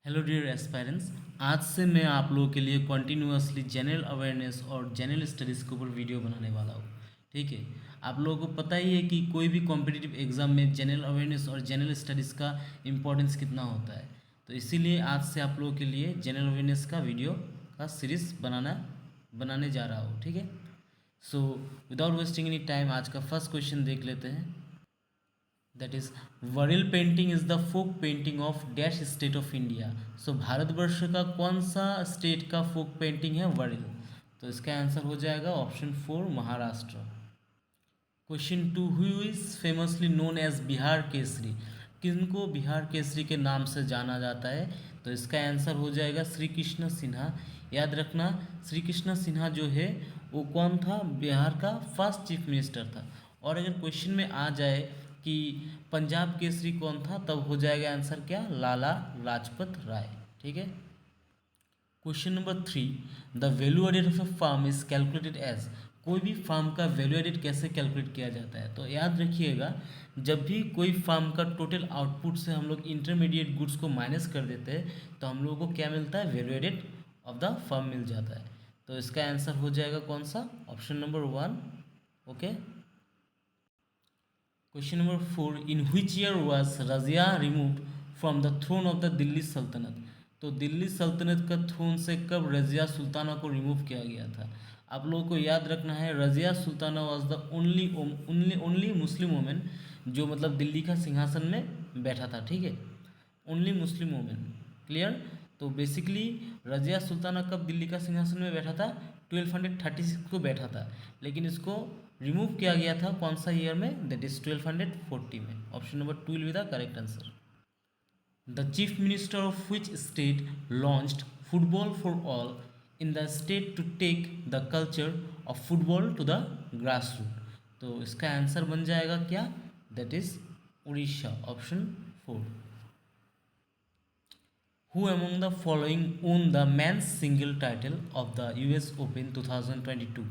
Hello dear aspirants. आज से मैं आप लोगों के लिए कॉन्टीन्यूअसली जनरल अवेयरनेस और जनरल स्टडीज़ के ऊपर वीडियो बनाने वाला हूँ। ठीक है, आप लोगों को पता ही है कि कोई भी कॉम्पिटिटिव एग्जाम में जनरल अवेयरनेस और जनरल स्टडीज़ का इम्पोर्टेंस कितना होता है। तो इसीलिए आज से आप लोगों के लिए जनरल अवेयरनेस का वीडियो का सीरीज़ बनाने जा रहा हूँ। ठीक है, so without wasting any time आज का फर्स्ट क्वेश्चन देख लेते हैं। That is Warli painting is the folk painting of dash state of India. So भारतवर्ष का कौन सा स्टेट का फोक पेंटिंग है वरील? तो इसका आंसर हो जाएगा option 4 Maharashtra. Question 2, who is famously known as Bihar Kesari? किनको बिहार केसरी के नाम से जाना जाता है? तो इसका आंसर हो जाएगा श्री कृष्ण सिन्हा। याद रखना, श्री कृष्ण सिन्हा जो है वो कौन था? बिहार का फर्स्ट चीफ मिनिस्टर था। और अगर क्वेश्चन में आ जाए कि पंजाब केसरी कौन था, तब हो जाएगा आंसर क्या? लाला लाजपत राय। ठीक है। Question number 3, the value added of a farm is calculated as. कोई भी फार्म का वैल्यू एडेड कैसे कैलकुलेट किया जाता है? तो याद रखिएगा, जब भी कोई फार्म का टोटल आउटपुट से हम लोग इंटरमीडिएट गुड्स को माइनस कर देते हैं तो हम लोगों को क्या मिलता है? Value added of the farm मिल जाता है। तो इसका आंसर हो जाएगा कौन सा? Option number 1। Okay. Question number 4, in which year was Razia removed from the throne of the Delhi Sultanate? तो दिल्ली सल्तनत का थ्रोन से कब रजिया सुल्ताना को रिमूव किया गया था? आप लोगों को याद रखना है, Razia Sultana was the only Muslim women जो मतलब दिल्ली का सिंहासन में बैठा था। ठीक है, ओनली मुस्लिम वुमेन। क्लियर? तो बेसिकली रजिया सुल्ताना कब दिल्ली का सिंहासन में बैठा था? 1236 को बैठा था, लेकिन इसको रिमूव किया गया था कौन सा ईयर में? दैट इज 1240 में। Option number 2 will be the correct answer. The chief minister of which state launched football for all in the state to take the culture of football to the grass root? तो इसका answer बन जाएगा क्या? That is Orissa. Option 4। Who among the following won the men's single title of the US Open 2022?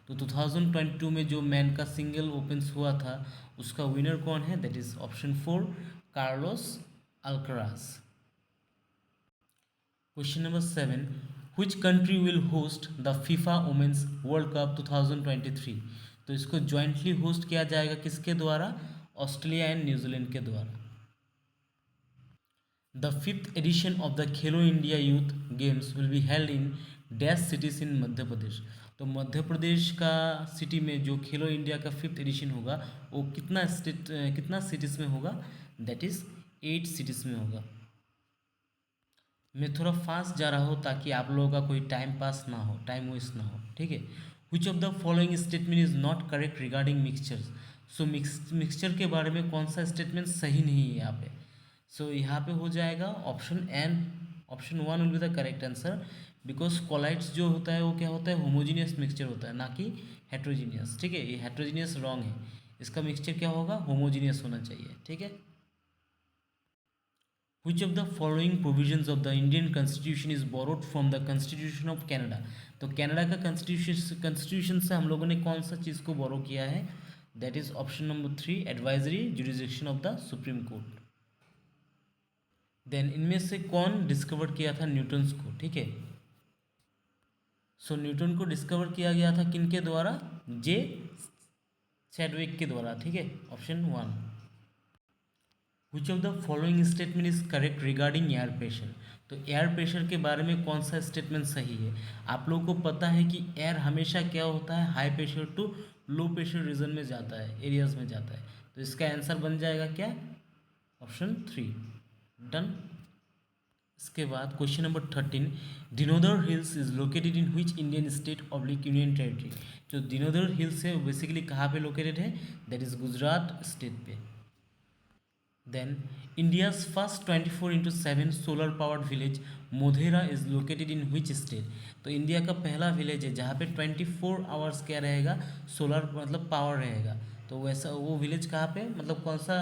तो 2022 में जो man का single opens हुआ था उसका विनर कौन है? That is option 4 Carlos Alcaraz. Question number 7, which country will host the FIFA Women's World Cup 2023? तो इसको ज्वाइंटली होस्ट किया जाएगा किसके द्वारा? ऑस्ट्रेलिया एंड न्यूजीलैंड के द्वारा। The fifth edition of the Khelo India Youth Games will be held in dash cities in Madhya Pradesh. तो मध्य प्रदेश का सिटी में जो खेलो इंडिया का फिफ्थ एडिशन होगा वो कितना सिटीज़ में होगा? दैट इज़ 8 सिटीज़ में होगा। मैं थोड़ा फास्ट जा रहा हूँ ताकि आप लोगों का कोई टाइम पास ना हो, टाइम वेस्ट ना हो। ठीक है। विच of the following statement is not correct regarding mixtures? So mixture के बारे में कौन सा स्टेटमेंट सही नहीं है यहाँ पे? सो यहाँ पे हो जाएगा option N. Option 1 will be the correct answer, because colitis जो होता है वो क्या होता है? होमोजीनियस मिक्सचर होता है, ना कि हेट्रोजीनियस। ठीक है, ये हेट्रोजीनियस रॉन्ग है, इसका मिक्सचर क्या होगा? होमोजीनियस होना चाहिए। ठीक है। Which of the following provisions of the Indian Constitution is borrowed from the Constitution of Canada? तो कनाडा का कॉन्स्टिट्यूशन से हम लोगों ने कौन सा चीज़ को बोरो किया है? That is option number 3 advisory jurisdiction of the Supreme Court. Then इनमें से कौन डिस्कवर किया था न्यूटन्स को? ठीक है, सो न्यूटन को डिस्कवर किया गया था किनके द्वारा? जे चैडविक के द्वारा। ठीक है, option 1। Which of the following statement is correct regarding air pressure? तो एयर प्रेशर के बारे में कौन सा स्टेटमेंट सही है? आप लोगों को पता है कि एयर हमेशा क्या होता है? High pressure to low pressure region में जाता है, एरियाज में जाता है। तो इसका आंसर बन जाएगा क्या? ऑप्शन 3। डन। इसके बाद question number 13, Dhinodhar hills is located in which Indian state oblique union territory? जो दिनोदर हिल्स है वो बेसिकली कहाँ पे लोकेटेड है? दैट इज गुजरात स्टेट पे। Then India's first 24/7 solar powered village Modhera is located in which state? तो इंडिया का पहला विलेज है जहाँ पे 24 आवर्स क्या रहेगा? सोलर मतलब पावर रहेगा। तो वैसा वो विलेज कहाँ पे, मतलब कौन सा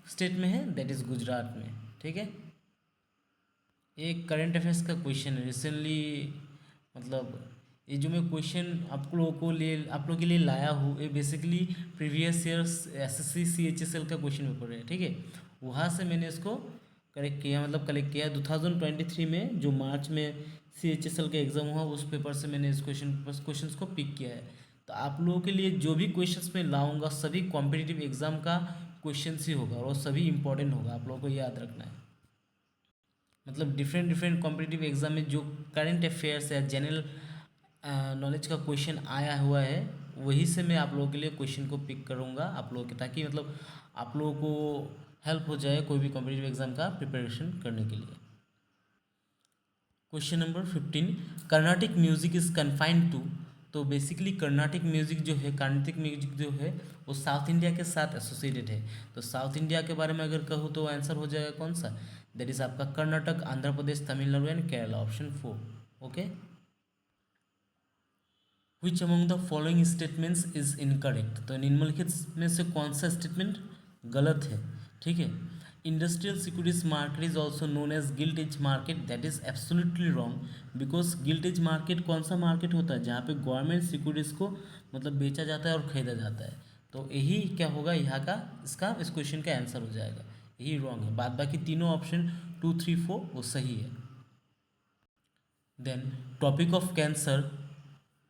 स्टेट में है? दैट इज गुजरात में। ठीक है। एक करंट अफेयर्स का क्वेश्चन है रिसेंटली, मतलब ये जो मैं क्वेश्चन आप लोगों के लिए लाया हूँ ये basically previous years SSC CHSL का क्वेश्चन पेपर है। ठीक है, वहाँ से मैंने इसको करेक्ट किया, मतलब कलेक्ट किया 2023 में, जो मार्च में CHSL का एग्ज़ाम हुआ उस पेपर से मैंने इस क्वेश्चंस को पिक किया है। तो आप लोगों के लिए जो भी क्वेश्चंस मैं लाऊंगा सभी कॉम्पिटिटिव एग्ज़ाम का क्वेश्चंस ही होगा और सभी इंपॉर्टेंट होगा, आप लोगों को याद रखना है। मतलब डिफरेंट डिफरेंट कॉम्पिटिटिव एग्ज़ाम में जो करंट अफेयर्स या जनरल नॉलेज का क्वेश्चन आया हुआ है वही से मैं आप लोगों के लिए क्वेश्चन को पिक करूँगा आप लोगों के, ताकि मतलब आप लोगों को हेल्प हो जाए कोई भी कॉम्पिटिटिव एग्ज़ाम का प्रिपरेशन करने के लिए। Question number 15, Carnatic music is confined to. तो बेसिकली कर्नाटिक म्यूजिक जो है, कर्नाटिक म्यूजिक जो है वो साउथ इंडिया के साथ एसोसिएटेड है। तो साउथ इंडिया के बारे में अगर कहूँ तो आंसर हो जाएगा कौन सा, दैट इज़ आपका Karnataka, Andhra Pradesh, Tamil Nadu and Kerala, option 4। Okay, which among the following statements is incorrect. तो निम्नलिखित में से कौन सा स्टेटमेंट गलत है, ठीक है। Industrial securities market is also known as gilt edge market, that is absolutely wrong, because gilt edge market कौन सा मार्केट होता है जहाँ पे गवर्नमेंट सिक्योरिटीज़ को मतलब बेचा जाता है और खरीदा जाता है। तो यही क्या होगा यहाँ का, इसका इस क्वेश्चन का आंसर हो जाएगा, यही रॉन्ग है। बाद बाकी तीनों ऑप्शन 2, 3, 4 वो सही है। Then tropic of cancer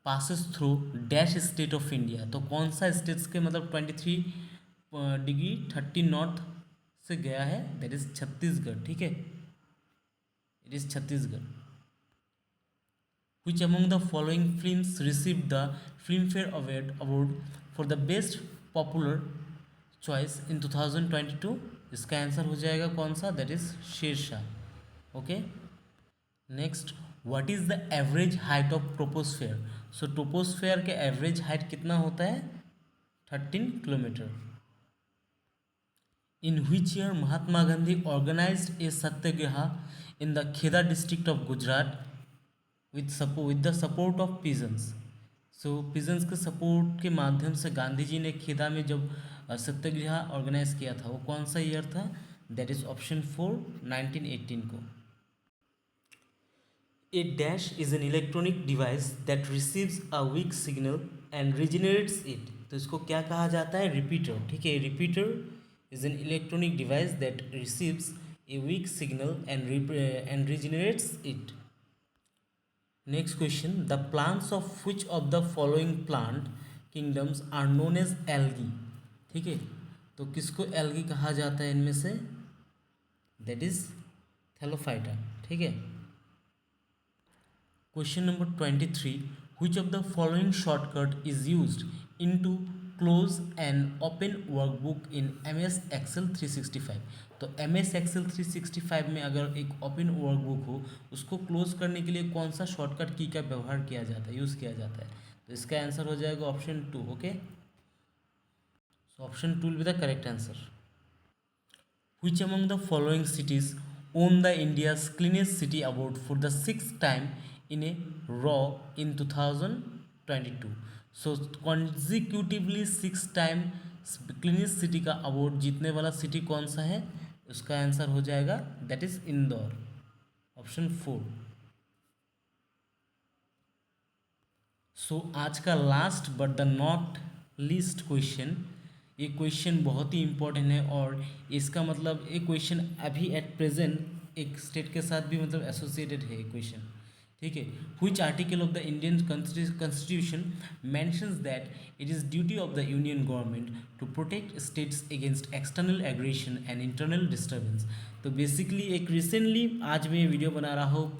passes through dash state of India. तो कौन सा स्टेट्स के मतलब 23°30' से गया है, दैट इज छत्तीसगढ़, ठीक है, it is Chhattisgarh. Which among the following films receive the Filmfare award for the best popular choice in 2022। इसका आंसर हो जाएगा कौन सा, that is Shershaah. Okay, next, what is the average height of troposphere. So troposphere के average height कितना होता है, 13 kilometre. In which year Mahatma Gandhi organised a satyagraha in the Kheda district of Gujarat with the support of pigeons. So pigeons के support के माध्यम से गांधी जी ने खेदा में जब सत्याग्रह ऑर्गेनाइज किया था वो कौन सा ईयर था, दैट इज ऑप्शन 4, 1918 को। A dash is an electronic device that receives a weak signal and regenerates it. तो इसको क्या कहा जाता है, रिपीटर, ठीक है। Repeater is an electronic device that receives a weak signal and regenerates it. Next question, the plants of which of the following plant kingdoms are known as algae, ठीक है। तो किसको एल्गी कहा जाता है इनमें से, दैट इज थैलोफाइटा, ठीक है। Question number 23, which of the following shortcut is used into close and open workbook in MS Excel 365। तो MS Excel 365 में अगर एक ओपन वर्कबुक हो उसको क्लोज करने के लिए कौन सा शॉर्टकट की का व्यवहार किया जाता है, यूज़ किया जाता है। तो इसका आंसर हो जाएगा option 2। Okay, so option 2 will be the correct answer. Which among the following cities won the India's Cleanest City Award for the sixth time in a row in 2022? So consecutively 6 time cleanest city का award जीतने वाला city कौन सा है, उसका answer हो जाएगा that is Indore, option 4। सो आज का last but the not least question, ये क्वेश्चन बहुत ही इंपॉर्टेंट है और इसका मतलब एक क्वेश्चन अभी एट प्रेजेंट एक स्टेट के साथ भी मतलब एसोसिएटेड है क्वेश्चन, ठीक है। Which article of the Indian constitution mentions that it is duty of the union government to protect states against external aggression and internal disturbance. तो बेसिकली एक रिसेंटली आज मैं ये वीडियो बना रहा हूँ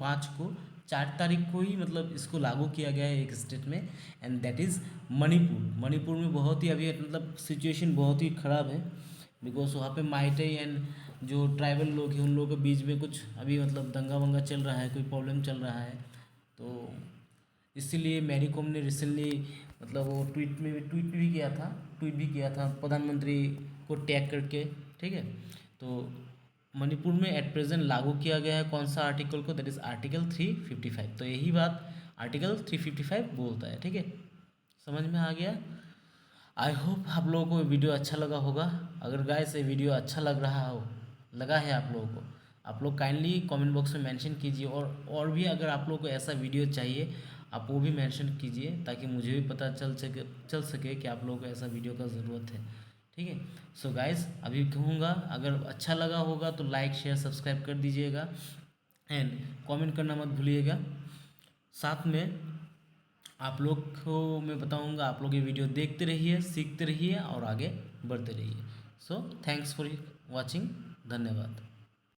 4 तारीख को ही मतलब इसको लागू किया गया है एक स्टेट में, and that is Manipur. Manipur में बहुत ही अभी मतलब सिचुएशन बहुत ही ख़राब है, बिकॉज वहाँ पे माइटेई एंड जो ट्राइबल लोग हैं उन लोगों के बीच में कुछ अभी मतलब दंगा वंगा चल रहा है, कोई प्रॉब्लम चल रहा है। तो इसीलिए मैरी कॉम ने रिसेंटली मतलब वो ट्वीट भी किया था प्रधानमंत्री को टैग करके, ठीक है। तो मणिपुर में एट प्रेजेंट लागू किया गया है कौन सा आर्टिकल को, दैट इज़ आर्टिकल 355। तो यही बात आर्टिकल 355 बोलता है, ठीक है। समझ में आ गया। आई होप आप लोगों को वीडियो अच्छा लगा होगा। अगर गाइस ये वीडियो अच्छा लगा है आप लोगों को, आप लोग काइंडली कमेंट बॉक्स में मेंशन कीजिए, और भी अगर आप लोगों को ऐसा वीडियो चाहिए आप वो भी मेंशन कीजिए, ताकि मुझे भी पता चल सके कि आप लोगों को ऐसा वीडियो का ज़रूरत है, ठीक है। सो गाइस अभी कहूँगा, अगर अच्छा लगा होगा तो लाइक शेयर सब्सक्राइब कर दीजिएगा एंड कमेंट करना मत भूलिएगा। साथ में आप लोग को मैं बताऊँगा, आप लोग ये वीडियो देखते रहिए, सीखते रहिए और आगे बढ़ते रहिए। सो थैंक्स फॉर वॉचिंग, धन्यवाद।